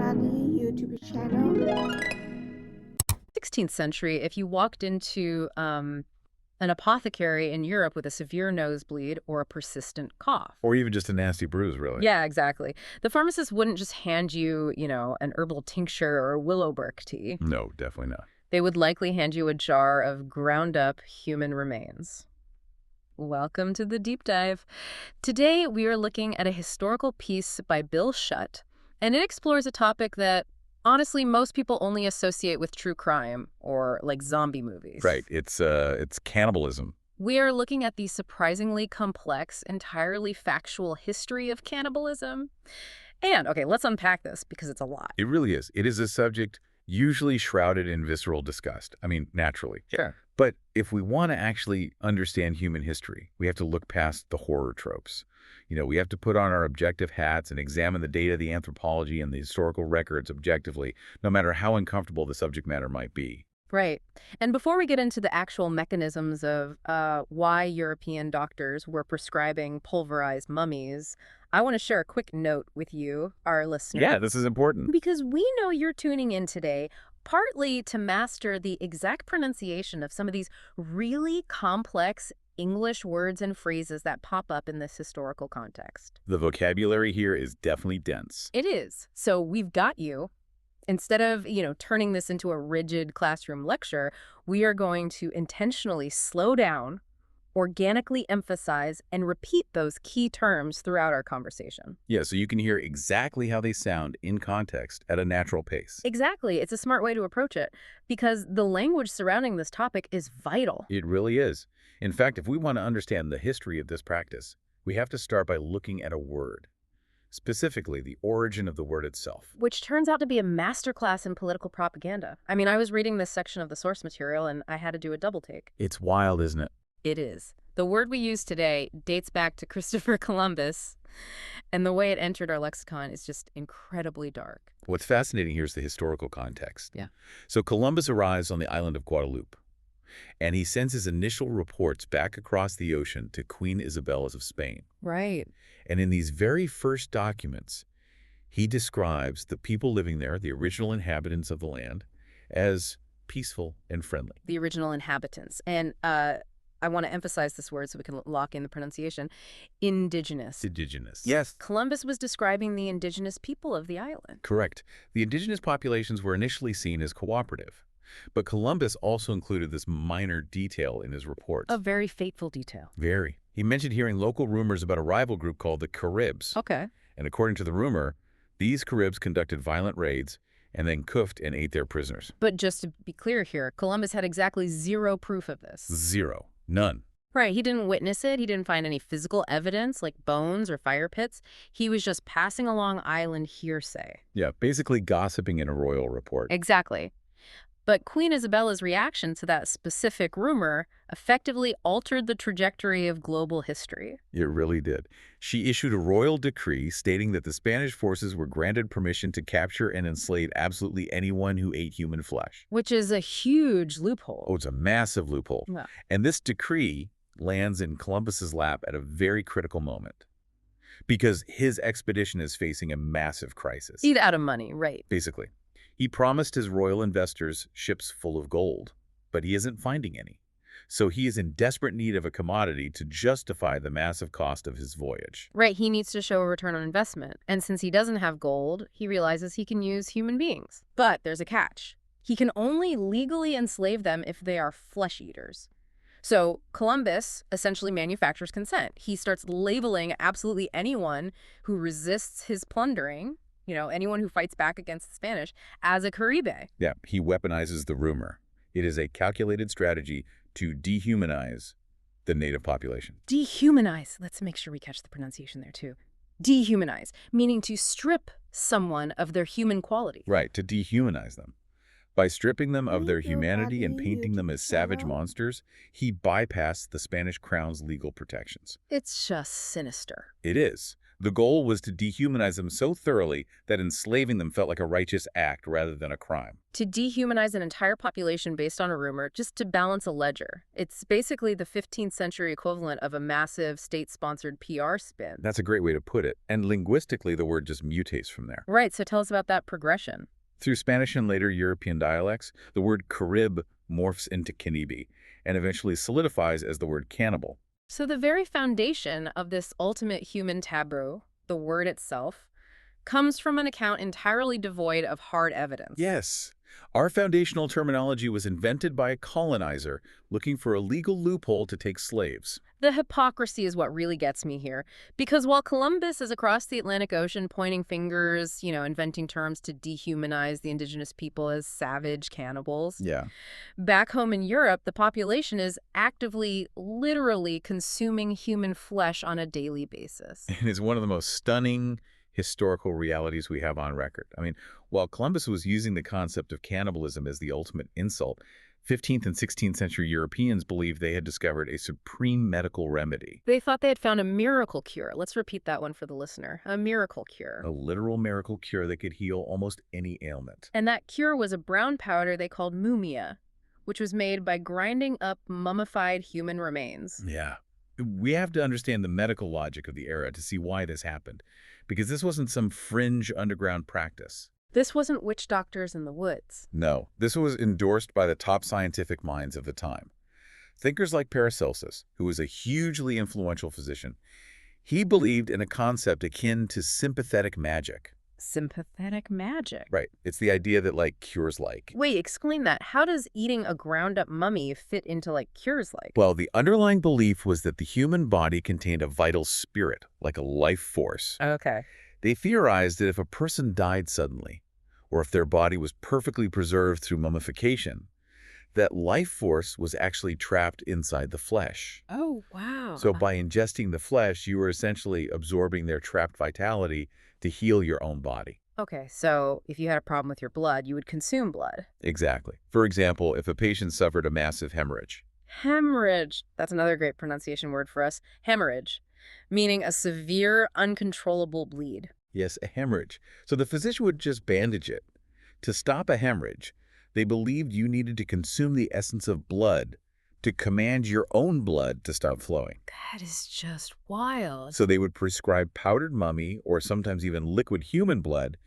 running a YouTube channel. 16th century, if you walked into an apothecary in Europe with a severe nosebleed or a persistent cough. Or even just a nasty bruise, really. Yeah, exactly. The pharmacist wouldn't just hand you, an herbal tincture or willowbrook tea. No, definitely not. They would likely hand you a jar of ground-up human remains. Welcome to the deep dive. Today, we are looking at a historical piece by Bill Shutt, and it explores a topic that, honestly, most people only associate with true crime or, like, zombie movies. Right. It's cannibalism. We are looking at the surprisingly complex, entirely factual history of cannibalism. And, okay, let's unpack this because it's a lot. It really is. It is a subject usually shrouded in visceral disgust. I mean, naturally. Yeah. But if we want to actually understand human history, we have to look past the horror tropes. We have to put on our objective hats and examine the data, the anthropology, and the historical records objectively, no matter how uncomfortable the subject matter might be. Right. And before we get into the actual mechanisms of why European doctors were prescribing pulverized mummies, I want to share a quick note with you, our listeners. Yeah, this is important. Because we know you're tuning in today partly to master the exact pronunciation of some of these really complex English words and phrases that pop up in this historical context. The vocabulary here is definitely dense. It is. So we've got you. Instead of, turning this into a rigid classroom lecture, we are going to intentionally slow down, organically emphasize, and repeat those key terms throughout our conversation. Yeah, so you can hear exactly how they sound in context at a natural pace. Exactly. It's a smart way to approach it because the language surrounding this topic is vital. It really is. In fact, if we want to understand the history of this practice, we have to start by looking at a word. Specifically, the origin of the word itself. Which turns out to be a masterclass in political propaganda. I mean, I was reading this section of the source material and I had to do a double take. It's wild, isn't it? It is. The word we use today dates back to Christopher Columbus, and the way it entered our lexicon is just incredibly dark. What's fascinating here is the historical context. Yeah. So Columbus arrives on the island of Guadeloupe, and he sends his initial reports back across the ocean to Queen Isabella of Spain. Right. And in these very first documents, he describes the people living there, the original inhabitants of the land, as peaceful and friendly. The original inhabitants. And I want to emphasize this word so we can lock in the pronunciation. Indigenous. Indigenous. Yes. Columbus was describing the indigenous people of the island. Correct. The indigenous populations were initially seen as cooperative. But Columbus also included this minor detail in his reports. A very fateful detail. Very. He mentioned hearing local rumors about a rival group called the Caribs. Okay. And according to the rumor, these Caribs conducted violent raids and then cuffed and ate their prisoners. But just to be clear here, Columbus had exactly zero proof of this. Zero. None. Right. He didn't witness it. He didn't find any physical evidence like bones or fire pits. He was just passing along island hearsay. Yeah, basically gossiping in a royal report. Exactly. But Queen Isabella's reaction to that specific rumor effectively altered the trajectory of global history. It really did. She issued a royal decree stating that the Spanish forces were granted permission to capture and enslave absolutely anyone who ate human flesh. Which is a huge loophole. Oh, it's a massive loophole. Yeah. And this decree lands in Columbus's lap at a very critical moment because his expedition is facing a massive crisis. Eat out of money, right. Basically. He promised his royal investors ships full of gold, but he isn't finding any. So he is in desperate need of a commodity to justify the massive cost of his voyage. Right, he needs to show a return on investment. And since he doesn't have gold, he realizes he can use human beings. But there's a catch. He can only legally enslave them if they are flesh eaters. So Columbus essentially manufactures consent. He starts labeling absolutely anyone who resists his plundering, anyone who fights back against the Spanish, as a Caribe. Yeah, he weaponizes the rumor. It is a calculated strategy to dehumanize the native population. Dehumanize. Let's make sure we catch the pronunciation there, too. Dehumanize, meaning to strip someone of their human quality. Right, to dehumanize them. By stripping them of their humanity and painting them as savage monsters, he bypassed the Spanish crown's legal protections. It's just sinister. It is. The goal was to dehumanize them so thoroughly that enslaving them felt like a righteous act rather than a crime. To dehumanize an entire population based on a rumor, just to balance a ledger. It's basically the 15th century equivalent of a massive state-sponsored PR spin. That's a great way to put it. And linguistically, the word just mutates from there. Right, so tell us about that progression. Through Spanish and later European dialects, the word Carib morphs into Canibi and eventually solidifies as the word cannibal. So the very foundation of this ultimate human taboo, the word itself, comes from an account entirely devoid of hard evidence. Yes. Our foundational terminology was invented by a colonizer looking for a legal loophole to take slaves. The hypocrisy is what really gets me here. Because while Columbus is across the Atlantic Ocean pointing fingers, inventing terms to dehumanize the indigenous people as savage cannibals, Yeah. back home in Europe, the population is actively, literally consuming human flesh on a daily basis. And it's one of the most stunning historical realities we have on record. I mean, while Columbus was using the concept of cannibalism as the ultimate insult, 15th and 16th century Europeans believed they had discovered a supreme medical remedy. They thought they had found a miracle cure. Let's repeat that one for the listener. A miracle cure. A literal miracle cure that could heal almost any ailment. And that cure was a brown powder they called mumia, which was made by grinding up mummified human remains. Yeah. We have to understand the medical logic of the era to see why this happened, because this wasn't some fringe underground practice. This wasn't witch doctors in the woods. No, this was endorsed by the top scientific minds of the time. Thinkers like Paracelsus, who was a hugely influential physician, he believed in a concept akin to sympathetic magic. Sympathetic magic? Right. It's the idea that, cures like. Wait, explain that. How does eating a ground-up mummy fit into, cures like? Well, the underlying belief was that the human body contained a vital spirit, like a life force. Okay. They theorized that if a person died suddenly, or if their body was perfectly preserved through mummification, that life force was actually trapped inside the flesh. Oh, wow. So by ingesting the flesh, you were essentially absorbing their trapped vitality to heal your own body. Okay, so if you had a problem with your blood, you would consume blood. Exactly. For example, if a patient suffered a massive hemorrhage. Hemorrhage. That's another great pronunciation word for us. Hemorrhage, meaning a severe, uncontrollable bleed. Yes, a hemorrhage. So the physician would just bandage it. To stop a hemorrhage, they believed you needed to consume the essence of blood to command your own blood to stop flowing. That is just wild. So they would prescribe powdered mummy or sometimes even liquid human blood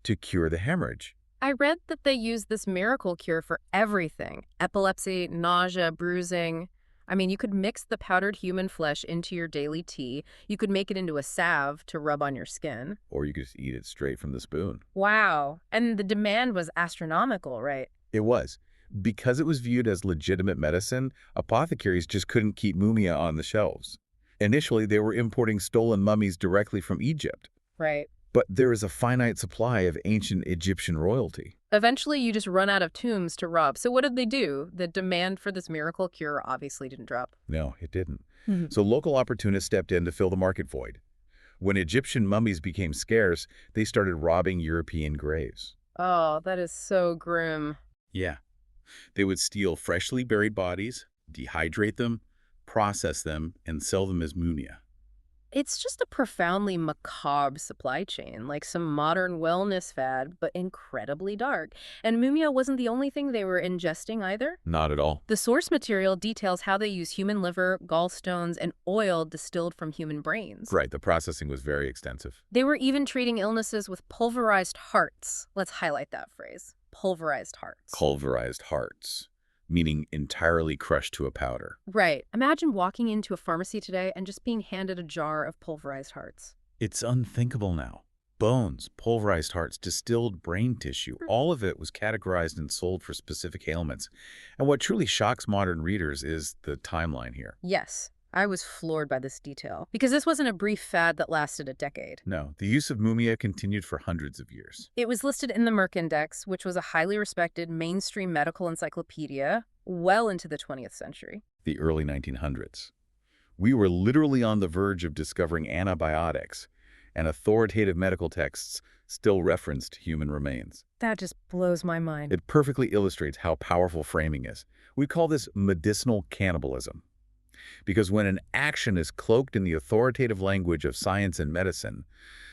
to cure the hemorrhage. I read that they used this miracle cure for everything. Epilepsy, nausea, bruising. I mean, you could mix the powdered human flesh into your daily tea. You could make it into a salve to rub on your skin. Or you could just eat it straight from the spoon. Wow. And the demand was astronomical, right? It was. Because it was viewed as legitimate medicine, apothecaries just couldn't keep mumia on the shelves. Initially, they were importing stolen mummies directly from Egypt. Right. But there is a finite supply of ancient Egyptian royalty. Eventually, you just run out of tombs to rob. So what did they do? The demand for this miracle cure obviously didn't drop. No, it didn't. So local opportunists stepped in to fill the market void. When Egyptian mummies became scarce, they started robbing European graves. Oh, that is so grim. Yeah. They would steal freshly buried bodies, dehydrate them, process them, and sell them as mumia. It's just a profoundly macabre supply chain, like some modern wellness fad, but incredibly dark. And mumia wasn't the only thing they were ingesting either. Not at all. The source material details how they use human liver, gallstones, and oil distilled from human brains. Right, the processing was very extensive. They were even treating illnesses with pulverized hearts. Let's highlight that phrase. Pulverized hearts. Pulverized hearts, meaning entirely crushed to a powder. Right. Imagine walking into a pharmacy today and just being handed a jar of pulverized hearts. It's unthinkable now. Bones, pulverized hearts, distilled brain tissue, all of it was categorized and sold for specific ailments. And what truly shocks modern readers is the timeline here. Yes. I was floored by this detail, because this wasn't a brief fad that lasted a decade. No, the use of mumia continued for hundreds of years. It was listed in the Merck Index, which was a highly respected mainstream medical encyclopedia, well into the 20th century. The early 1900s. We were literally on the verge of discovering antibiotics, and authoritative medical texts still referenced human remains. That just blows my mind. It perfectly illustrates how powerful framing is. We call this medicinal cannibalism. Because when an action is cloaked in the authoritative language of science and medicine,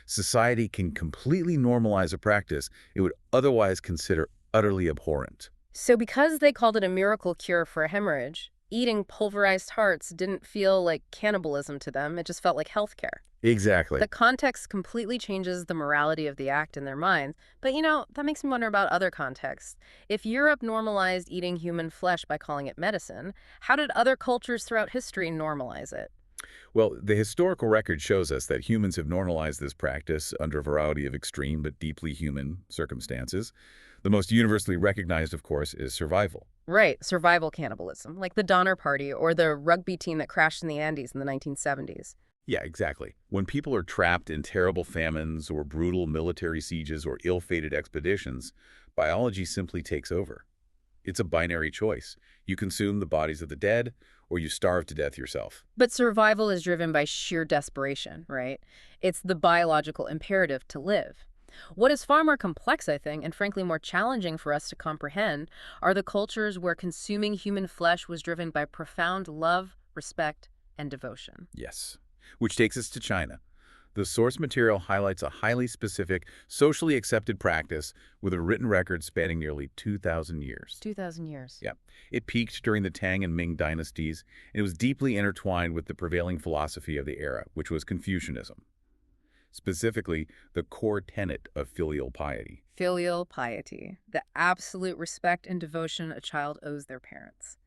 society can completely normalize a practice it would otherwise consider utterly abhorrent. So because they called it a miracle cure for a hemorrhage, eating pulverized hearts didn't feel like cannibalism to them. It just felt like healthcare. Exactly. The context completely changes the morality of the act in their minds. But, that makes me wonder about other contexts. If Europe normalized eating human flesh by calling it medicine, how did other cultures throughout history normalize it? Well, the historical record shows us that humans have normalized this practice under a variety of extreme but deeply human circumstances. The most universally recognized, of course, is survival. Right, survival cannibalism, like the Donner Party or the rugby team that crashed in the Andes in the 1970s. Yeah, exactly. When people are trapped in terrible famines or brutal military sieges or ill-fated expeditions, biology simply takes over. It's a binary choice. You consume the bodies of the dead, or you starve to death yourself. But survival is driven by sheer desperation, right? It's the biological imperative to live. What is far more complex, I think, and frankly more challenging for us to comprehend, are the cultures where consuming human flesh was driven by profound love, respect, and devotion. Yes. Which takes us to China. The source material highlights a highly specific, socially accepted practice with a written record spanning nearly 2,000 years. 2,000 years. Yeah. It peaked during the Tang and Ming dynasties, and it was deeply intertwined with the prevailing philosophy of the era, which was Confucianism. Specifically, the core tenet of filial piety. Filial piety, the absolute respect and devotion a child owes their parents.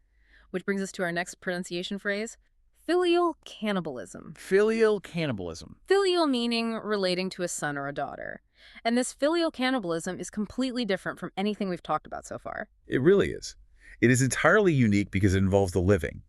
Which brings us to our next pronunciation phrase, filial cannibalism. Filial cannibalism. Filial meaning relating to a son or a daughter. And this filial cannibalism is completely different from anything we've talked about so far. It really is. It is entirely unique because it involves the living.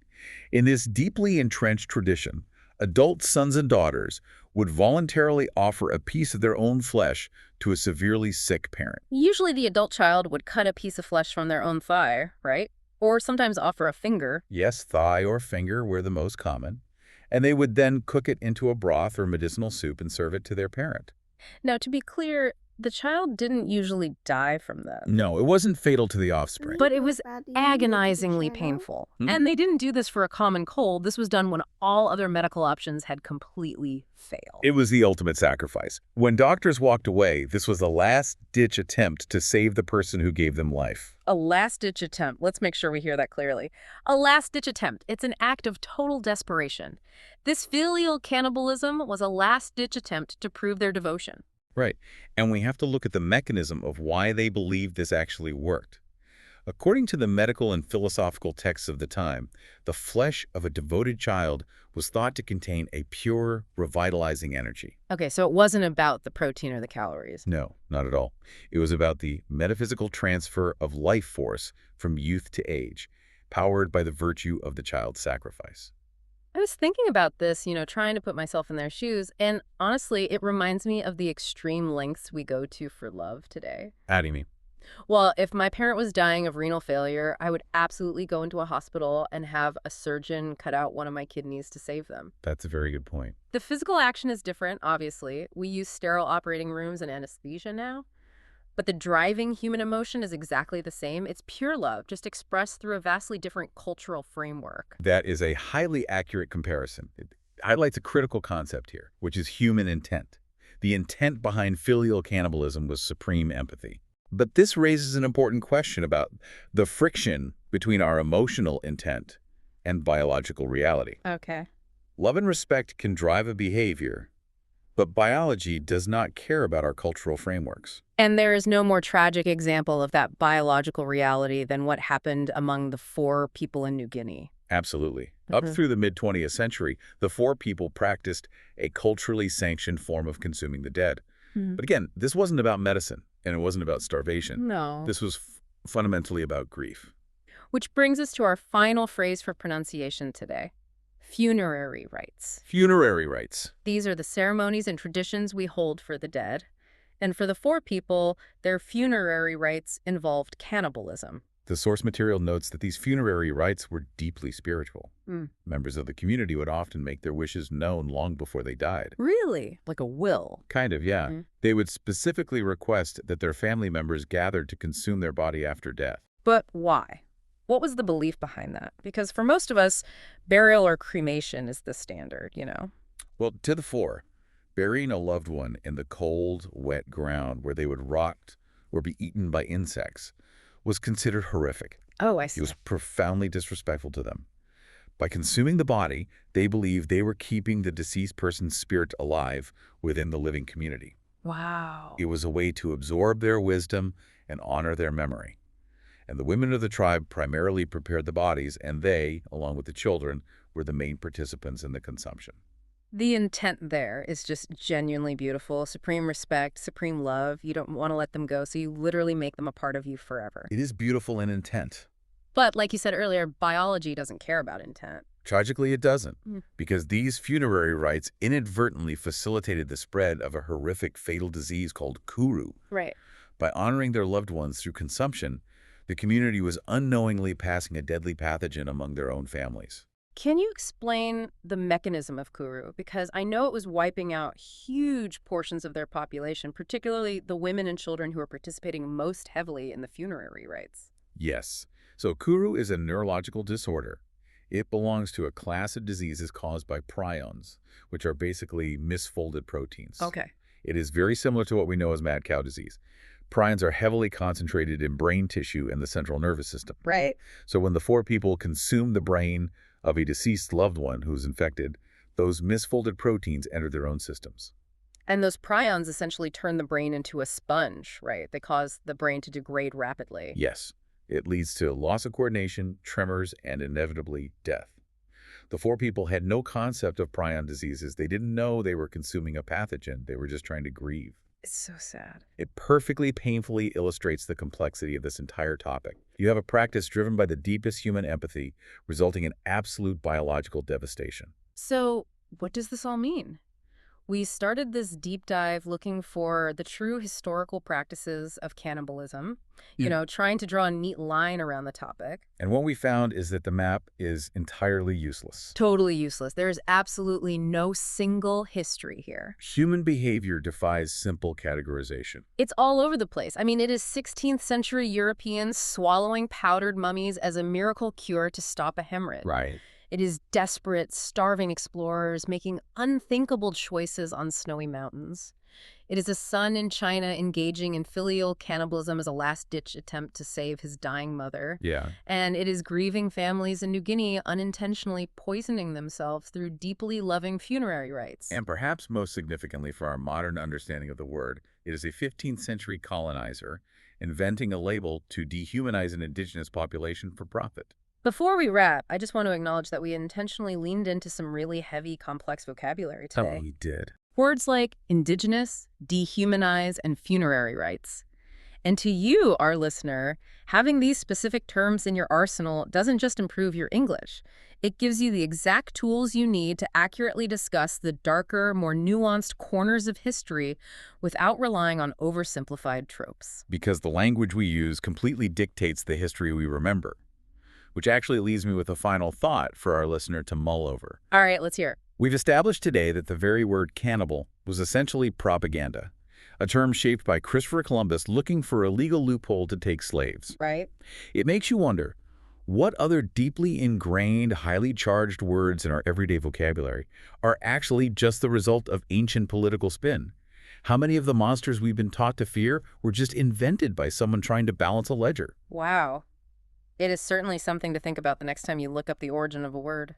In this deeply entrenched tradition, adult sons and daughters would voluntarily offer a piece of their own flesh to a severely sick parent. Usually the adult child would cut a piece of flesh from their own thigh, right? Or sometimes offer a finger. Yes, thigh or finger were the most common. And they would then cook it into a broth or medicinal soup and serve it to their parent. Now, to be clear, the child didn't usually die from this. No, it wasn't fatal to the offspring. But it was About the agonizingly YouTube channel. painful. And they didn't do this for a common cold. This was done when all other medical options had completely failed. It was the ultimate sacrifice. When doctors walked away, this was the last-ditch attempt to save the person who gave them life. A last-ditch attempt. Let's make sure we hear that clearly. A last-ditch attempt. It's an act of total desperation. This filial cannibalism was a last-ditch attempt to prove their devotion. Right. And we have to look at the mechanism of why they believed this actually worked. According to the medical and philosophical texts of the time, the flesh of a devoted child was thought to contain a pure, revitalizing energy. Okay, so it wasn't about the protein or the calories. No, not at all. It was about the metaphysical transfer of life force from youth to age, powered by the virtue of the child's sacrifice. I was thinking about this, trying to put myself in their shoes, and honestly, it reminds me of the extreme lengths we go to for love today. How do you mean? Well, if my parent was dying of renal failure, I would absolutely go into a hospital and have a surgeon cut out one of my kidneys to save them. That's a very good point. The physical action is different, obviously. We use sterile operating rooms and anesthesia now. But the driving human emotion is exactly the same. It's pure love, just expressed through a vastly different cultural framework. That is a highly accurate comparison. It highlights a critical concept here, which is human intent. The intent behind filial cannibalism was supreme empathy. But this raises an important question about the friction between our emotional intent and biological reality. Okay. Love and respect can drive a behavior, but biology does not care about our cultural frameworks. And there is no more tragic example of that biological reality than what happened among the 4 people in New Guinea. Absolutely. Up through the mid-20th century, the 4 people practiced a culturally sanctioned form of consuming the dead. But again, this wasn't about medicine, and it wasn't about starvation. No. This was fundamentally about grief. Which brings us to our final phrase for pronunciation today. Funerary rites. Funerary rites. These are the ceremonies and traditions we hold for the dead. And for the 4 people, their funerary rites involved cannibalism. The source material notes that these funerary rites were deeply spiritual. Members of the community would often make their wishes known long before they died. Really? Like a will? Kind of, yeah. They would specifically request that their family members gathered to consume their body after death. But why? What was the belief behind that? Because for most of us, burial or cremation is the standard, you know? Well, to the fore, burying a loved one in the cold, wet ground where they would rot or be eaten by insects was considered horrific. Oh, I It see. was profoundly disrespectful to them. By consuming the body, they believed they were keeping the deceased person's spirit alive within the living community. Wow. It was a way to absorb their wisdom and honor their memory. And the women of the tribe primarily prepared the bodies, and they, along with the children, were the main participants in the consumption. The intent there is just genuinely beautiful. Supreme respect, supreme love. You don't want to let them go, so you literally make them a part of you forever. It is beautiful in intent. But like you said earlier, biology doesn't care about intent. Tragically, it doesn't, Mm. because these funerary rites inadvertently facilitated the spread of a horrific fatal disease called kuru. Right. By honoring their loved ones through consumption, the community was unknowingly passing a deadly pathogen among their own families. Can you explain the mechanism of Kuru? Because I know it was wiping out huge portions of their population, particularly the women and children who are participating most heavily in the funerary rites. Yes. So kuru is a neurological disorder. It belongs to a class of diseases caused by prions, which are basically misfolded proteins. Okay. It is very similar to what we know as mad cow disease. Prions are heavily concentrated in brain tissue and the central nervous system. Right. So when the four people consume the brain of a deceased loved one who's infected, those misfolded proteins enter their own systems. And those prions essentially turn the brain into a sponge, right? They cause the brain to degrade rapidly. Yes, it leads to loss of coordination, tremors, and inevitably death. The four people had no concept of prion diseases. They didn't know they were consuming a pathogen. They were just trying to grieve. It's so sad. It perfectly, painfully illustrates the complexity of this entire topic. You have a practice driven by the deepest human empathy, resulting in absolute biological devastation. So what does this all mean? We started this deep dive looking for the true historical practices of cannibalism, trying to draw a neat line around the topic. And what we found is that the map is entirely useless. Totally useless. There is absolutely no single history here. Human behavior defies simple categorization. It's all over the place. I mean, it is 16th century Europeans swallowing powdered mummies as a miracle cure to stop a hemorrhage. Right. It is desperate, starving explorers making unthinkable choices on snowy mountains. It is a son in China engaging in filial cannibalism as a last-ditch attempt to save his dying mother. Yeah. And it is grieving families in New Guinea unintentionally poisoning themselves through deeply loving funerary rites. And perhaps most significantly for our modern understanding of the word, it is a 15th century colonizer inventing a label to dehumanize an indigenous population for profit. Before we wrap, I just want to acknowledge that we intentionally leaned into some really heavy, complex vocabulary today. Oh, we did. Words like indigenous, dehumanize, and funerary rites. And to you, our listener, having these specific terms in your arsenal doesn't just improve your English. It gives you the exact tools you need to accurately discuss the darker, more nuanced corners of history without relying on oversimplified tropes. Because the language we use completely dictates the history we remember. Which actually leaves me with a final thought for our listener to mull over. All right, let's hear it. We've established today that the very word cannibal was essentially propaganda, a term shaped by Christopher Columbus looking for a legal loophole to take slaves. Right? It makes you wonder, what other deeply ingrained, highly charged words in our everyday vocabulary are actually just the result of ancient political spin? How many of the monsters we've been taught to fear were just invented by someone trying to balance a ledger? Wow. It is certainly something to think about the next time you look up the origin of a word.